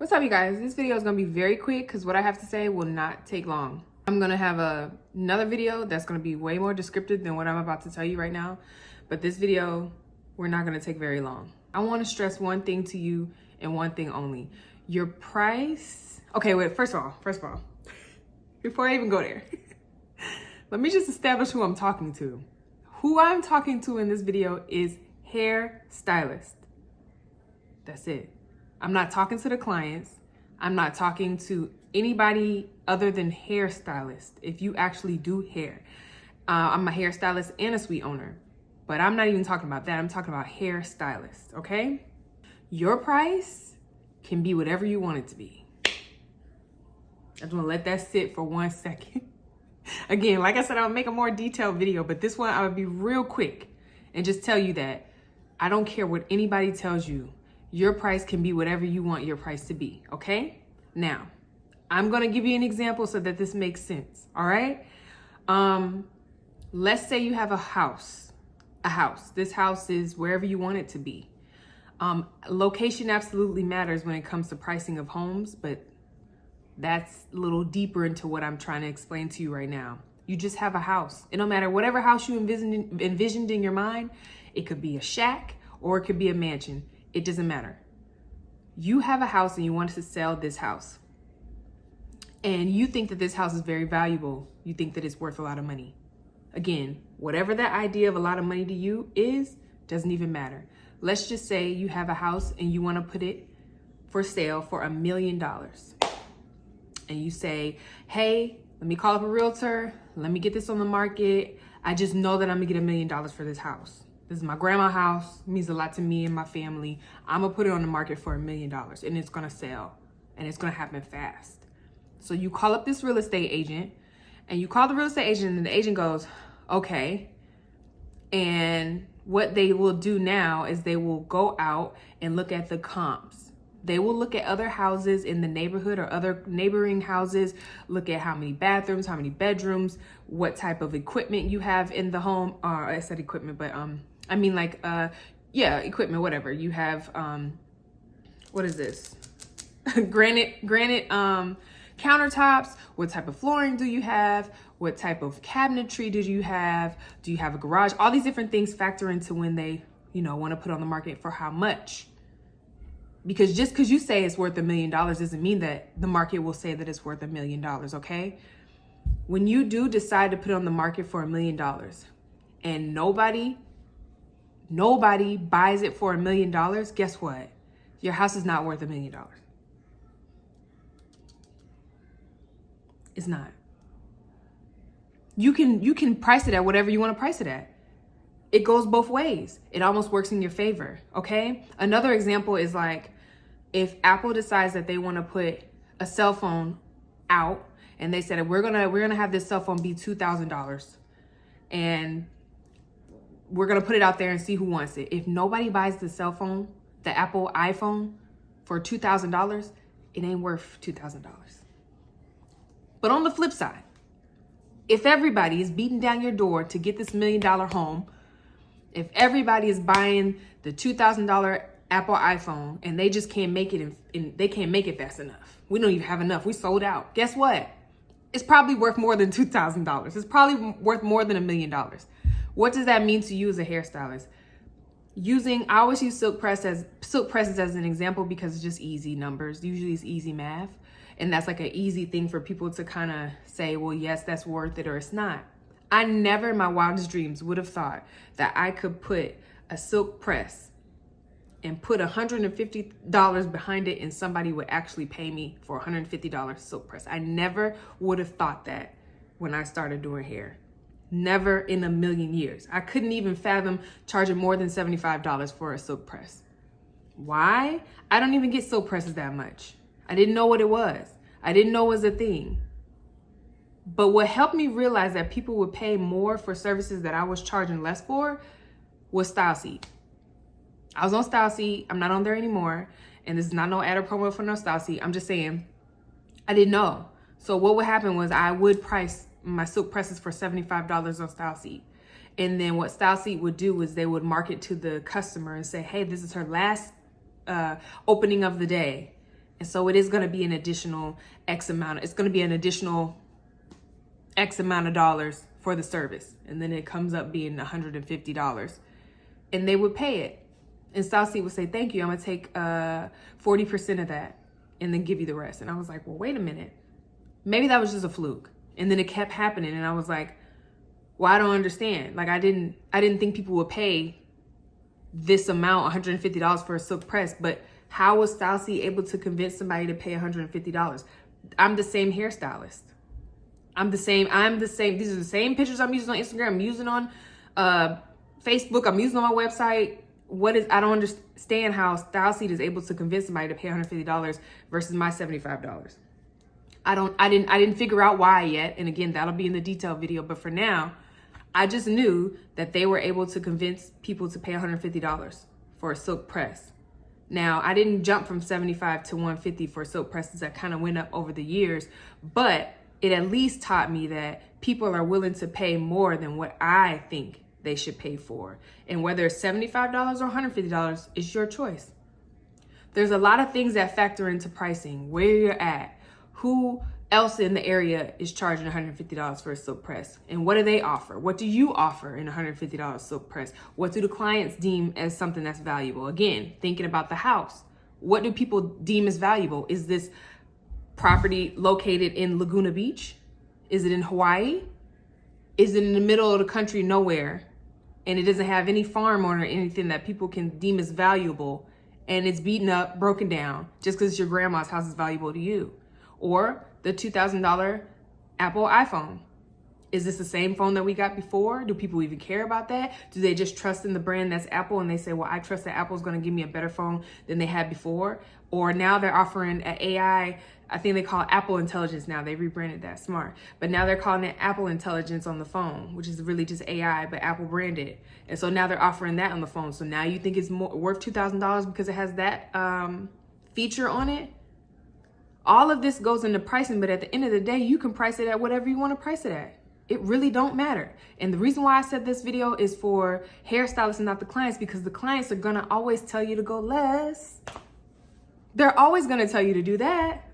What's up, you guys? This video is gonna be very quick because what I have to say will not take long. I'm gonna have another video that's gonna be way more descriptive than what I'm about to tell you right now. But this video, we're not gonna take very long. I wanna stress one thing to you and one thing only. Your price. Okay, wait, first of all, before I even go there, let me just establish who I'm talking to. Who I'm talking to in this video is Hairstylist. That's it. I'm not talking to the clients. I'm not talking to anybody other than Hairstylist. If you actually do hair, I'm a hairstylist and a suite owner, but I'm not even talking about that. I'm talking about Hairstylist, okay? Your price can be whatever you want it to be. I just wanna let that sit for 1 second. Again, like I said, I'll make a more detailed video, but this one I would be real quick and just tell you that I don't care what anybody tells you. Your price can be whatever you want your price to be, okay? Now, I'm gonna give you an example so that this makes sense, all right? Let's say you have a house. This house is wherever you want it to be. Location absolutely matters when it comes to pricing of homes, but that's a little deeper into what I'm trying to explain to you right now. You just have a house. It don't matter, whatever house you envisioned in your mind, it could be a shack or it could be a mansion. It doesn't matter. You have a house and you want to sell this house. And you think that this house is very valuable. You think that it's worth a lot of money. Again, whatever that idea of a lot of money to you is, doesn't even matter. Let's just say you have a house and you want to put it for sale for $1 million. And you say, hey, let me call up a realtor. Let me get this on the market. I just know that I'm gonna get $1 million for this house. This is my grandma's house. It means a lot to me and my family. I'm gonna put it on the market for $1 million and it's gonna sell and it's gonna happen fast. So you call up this real estate agent and you call the real estate agent and the agent goes, okay. And what they will do now is they will go out and look at the comps. They will look at other houses in the neighborhood or other neighboring houses, look at how many bathrooms, how many bedrooms, what type of equipment you have in the home. I said equipment, but I mean like, yeah, equipment, whatever. You have, what is this? granite countertops. What type of flooring do you have? What type of cabinetry do you have? Do you have a garage? All these different things factor into when they, want to put on the market for how much. Because just because you say it's worth $1 million doesn't mean that the market will say that it's worth $1 million, okay? When you do decide to put it on the market for $1 million and nobody buys it for $1 million, guess what? Your house is not worth $1 million. It's not. You can price it at whatever you want to price it at. It goes both ways. It almost works in your favor, okay? Another example is like if Apple decides that they want to put a cell phone out and they said we're gonna have this cell phone be $2,000 and we're gonna put it out there and see who wants it. If nobody buys the cell phone, the Apple iPhone for $2,000, it ain't worth $2,000. But on the flip side, if everybody is beating down your door to get this $1 million home, if everybody is buying the $2,000 Apple iPhone and they just can't make it and they can't make it fast enough, we don't even have enough, we sold out, guess what? It's probably worth more than $2,000. It's probably worth more than $1 million. What does that mean to you as a hairstylist? I always use silk presses as an example because it's just easy numbers. Usually it's easy math. And that's like an easy thing for people to kind of say, well, yes, that's worth it or it's not. I never in my wildest dreams would have thought that I could put a silk press and put $150 behind it and somebody would actually pay me for a $150 silk press. I never would have thought that when I started doing hair. Never in a million years. I couldn't even fathom charging more than $75 for a silk press. Why? I don't even get silk presses that much. I didn't know what it was. I didn't know it was a thing. But what helped me realize that people would pay more for services that I was charging less for was Stylist. I was on Stylist. I'm not on there anymore. And this is not no ad or promo for no Stylist. I'm just saying, I didn't know. So what would happen was I would price my silk presses for $75 on Stylist. And then what Stylist would do is they would market to the customer and say, hey, this is her last opening of the day. And so it is going to be an additional X amount. It's going to be an additional X amount of dollars for the service. And then it comes up being $150. And they would pay it. And Stylist would say, thank you, I'm going to take 40% of that and then give you the rest. And I was like, well, wait a minute. Maybe that was just a fluke. And then it kept happening. And I was like, well, I don't understand. Like, I didn't think people would pay this amount, $150 for a silk press. But how was Stylist able to convince somebody to pay $150? I'm the same hairstylist. I'm the same. These are the same pictures I'm using on Instagram. I'm using on Facebook. I'm using on my website. I don't understand how Stylist is able to convince somebody to pay $150 versus my $75. I didn't figure out why yet. And again, that'll be in the detailed video. But for now, I just knew that they were able to convince people to pay $150 for a silk press. Now, I didn't jump from 75 to 150 for silk presses. That kind of went up over the years, but it at least taught me that people are willing to pay more than what I think they should pay for. And whether it's $75 or $150, it's your choice. There's a lot of things that factor into pricing, where you're at, who else in the area is charging $150 for a silk press, and what do they offer? What do you offer in a $150 silk press? What do the clients deem as something that's valuable? Again, thinking about the house. What do people deem as valuable? Is this property located in Laguna Beach? Is it in Hawaii? Is it in the middle of the country nowhere? And it doesn't have any farm or anything that people can deem as valuable, and it's beaten up, broken down, just because your grandma's house is valuable to you. Or the $2,000 Apple iPhone. Is this the same phone that we got before? Do people even care about that? Do they just trust in the brand that's Apple and they say, well, I trust that Apple's going to give me a better phone than they had before? Or now they're offering an AI, I think they call it Apple Intelligence now. They rebranded that, smart. But now they're calling it Apple Intelligence on the phone, which is really just AI, but Apple branded. And so now they're offering that on the phone. So now you think it's worth $2,000 because it has that feature on it? All of this goes into pricing, but at the end of the day, you can price it at whatever you want to price it at. It really don't matter. And the reason why I said this video is for hairstylists and not the clients, because the clients are going to always tell you to go less. They're always going to tell you to do that.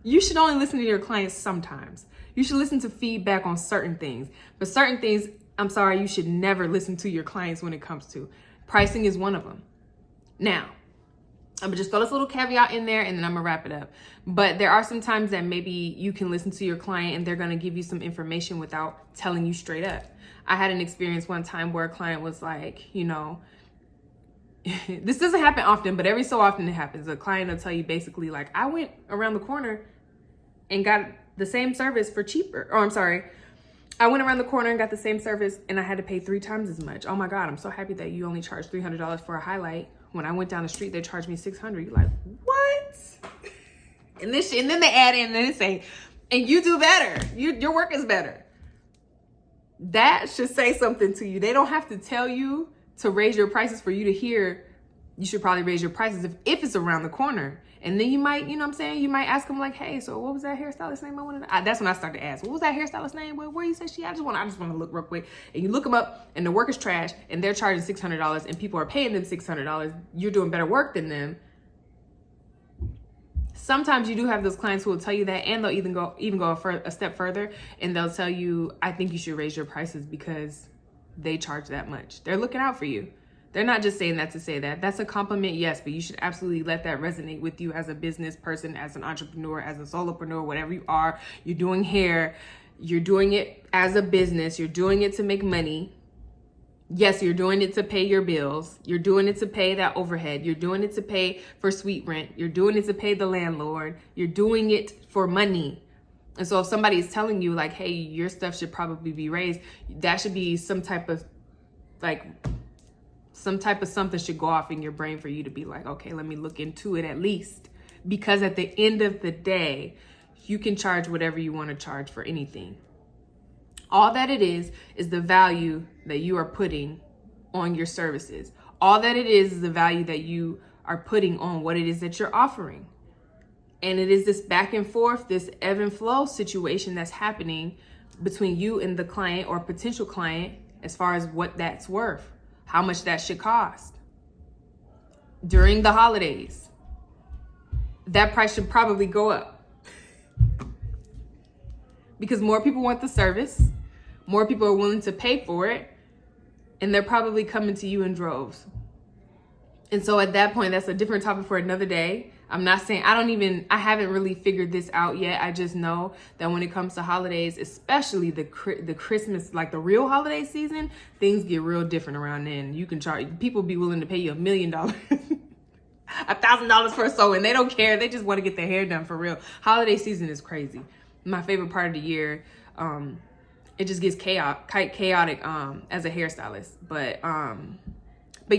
You should only listen to your clients sometimes. You should listen to feedback on certain things. But certain things, I'm sorry, you should never listen to your clients when it comes to. Pricing is one of them. Now, I'm gonna just throw this little caveat in there and then I'm gonna wrap it up. But there are some times that maybe you can listen to your client and they're gonna give you some information without telling you straight up. I had an experience one time where a client was like, you know, this doesn't happen often, but every so often it happens. A client will tell you basically like, I went around the corner and got the same service for cheaper. I went around the corner and got the same service and I had to pay 3 times as much. Oh my God, I'm so happy that you only charged $300 for a highlight. When I went down the street, they charged me $600. You're like, what? And then they add in and they say, and you do better. Your work is better. That should say something to you. They don't have to tell you to raise your prices for you to hear. You should probably raise your prices if it's around the corner. And then you might, you know what I'm saying? You might ask them like, hey, so what was that hairstylist name? That's when I started to ask, what was that hairstylist name? Where you say she? I just want to look real quick. And you look them up and the work is trash and they're charging $600 and people are paying them $600. You're doing better work than them. Sometimes you do have those clients who will tell you that, and they'll even go a step further and they'll tell you, I think you should raise your prices because they charge that much. They're looking out for you. They're not just saying that to say that. That's a compliment, yes, but you should absolutely let that resonate with you as a business person, as an entrepreneur, as a solopreneur, whatever you are. You're doing hair. You're doing it as a business. You're doing it to make money. Yes, you're doing it to pay your bills. You're doing it to pay that overhead. You're doing it to pay for suite rent. You're doing it to pay the landlord. You're doing it for money. And so if somebody is telling you like, hey, your stuff should probably be raised, that should be some type of something should go off in your brain for you to be like, okay, let me look into it at least. Because at the end of the day, you can charge whatever you want to charge for anything. All that it is the value that you are putting on your services. All that it is the value that you are putting on what it is that you're offering. And it is this back and forth, this ebb and flow situation that's happening between you and the client or potential client as far as what that's worth. How much that should cost. During the holidays, that price should probably go up. Because more people want the service, more people are willing to pay for it, and they're probably coming to you in droves. And so at that point, that's a different topic for another day. I'm not saying, I haven't really figured this out yet. I just know that when it comes to holidays, especially the Christmas, like the real holiday season, things get real different around then. You can charge, people be willing to pay you $1 million, $1,000 for a sew, and they don't care. They just want to get their hair done for real. Holiday season is crazy. My favorite part of the year. It just gets chaotic as a hairstylist. But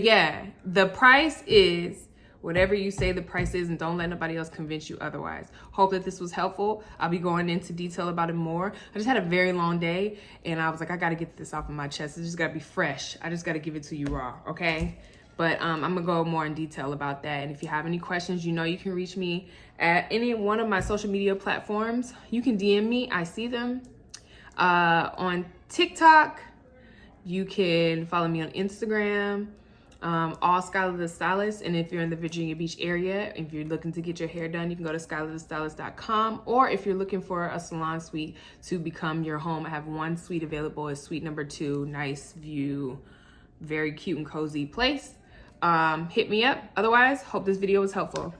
yeah, the price is whatever you say the price is, and don't let nobody else convince you otherwise. Hope that this was helpful. I'll be going into detail about it more. I just had a very long day, and I was like, I gotta get this off of my chest. It just gotta be fresh. I just gotta give it to you raw, okay? But I'm gonna go more in detail about that. And if you have any questions, you know you can reach me at any one of my social media platforms. You can DM me, I see them. On TikTok, you can follow me on Instagram. All Skylar the Stylist. And if you're in the Virginia Beach area, if you're looking to get your hair done, you can go to SkylarTheStylist.com. Or if you're looking for a salon suite to become your home, I have one suite available. It's suite number 2, nice view, very cute and cozy place. Hit me up. Otherwise, hope this video was helpful.